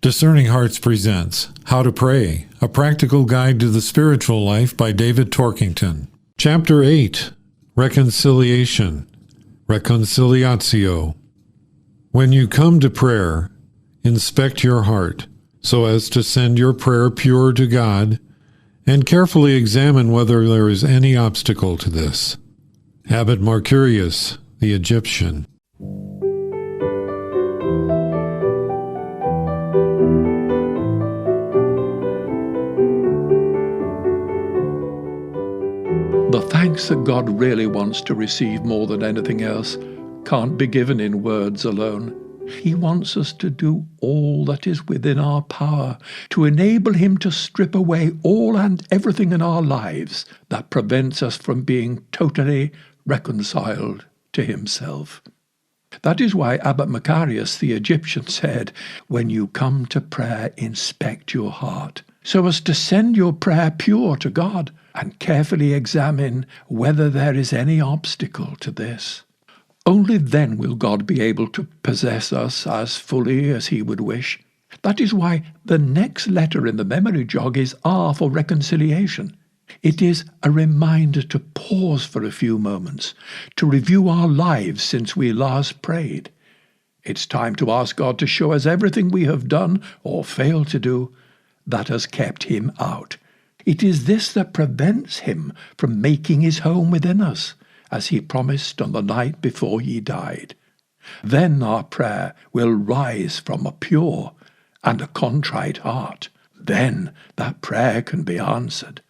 Discerning Hearts presents How to Pray, a practical guide to the spiritual life by David Torkington. Chapter 8, Reconciliation, Reconciliatio. When you come to prayer, inspect your heart, so as to send your prayer pure to God, and carefully examine whether there is any obstacle to this. Abbot Macarius, the Egyptian. The thanks that God really wants to receive more than anything else can't be given in words alone. He wants us to do all that is within our power to enable Him to strip away all and everything in our lives that prevents us from being totally reconciled to Himself. That is why Abbot Macarius the Egyptian said, "When you come to prayer, inspect your heart, so as to send your prayer pure to God, and carefully examine whether there is any obstacle to this. Only then will God be able to possess us as fully as He would wish." That is why the next letter in the memory jog is R for reconciliation. It is a reminder to pause for a few moments, to review our lives since we last prayed. It's time to ask God to show us everything we have done or failed to do that has kept Him out. It is this that prevents Him from making His home within us, as He promised on the night before He died. Then our prayer will rise from a pure and a contrite heart. Then that prayer can be answered.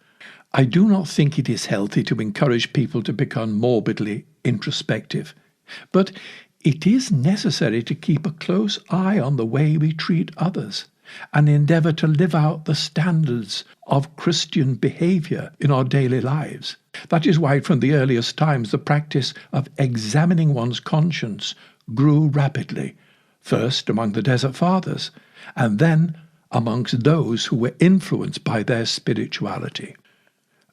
I do not think it is healthy to encourage people to become morbidly introspective, but it is necessary to keep a close eye on the way we treat others and endeavour to live out the standards of Christian behaviour in our daily lives. That is why from the earliest times the practice of examining one's conscience grew rapidly, first among the Desert Fathers, and then amongst those who were influenced by their spirituality.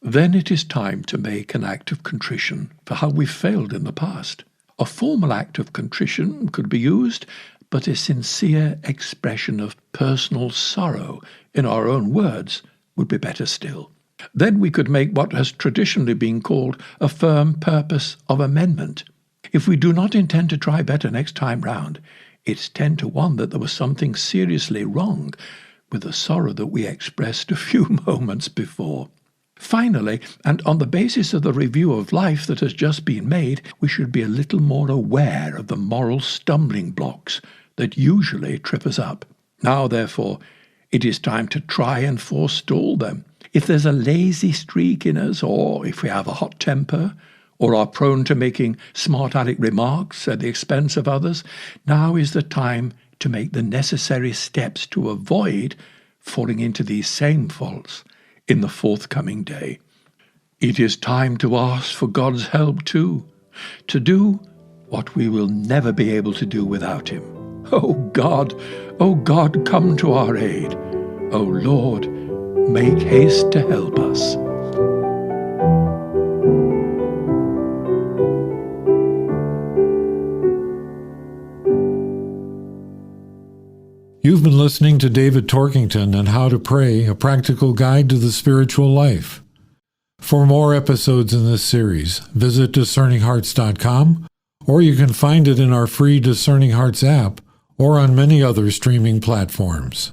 Then it is time to make an act of contrition for how we failed in the past. A formal act of contrition could be used, but a sincere expression of personal sorrow in our own words would be better still. Then we could make what has traditionally been called a firm purpose of amendment. If we do not intend to try better next time round, it's 10 to 1 that there was something seriously wrong with the sorrow that we expressed a few moments before. Finally, and on the basis of the review of life that has just been made, we should be a little more aware of the moral stumbling blocks that usually trip us up. Now, therefore, it is time to try and forestall them. If there's a lazy streak in us, or if we have a hot temper, or are prone to making smart aleck remarks at the expense of others, now is the time to make the necessary steps to avoid falling into these same faults in the forthcoming day. It is time to ask for God's help too, to do what we will never be able to do without Him. Oh God, come to our aid. Oh Lord, make haste to help us. You've been listening to David Torkington and How to Pray, a practical guide to the spiritual life. For more episodes in this series, visit discerninghearts.com, or you can find it in our free Discerning Hearts app or on many other streaming platforms.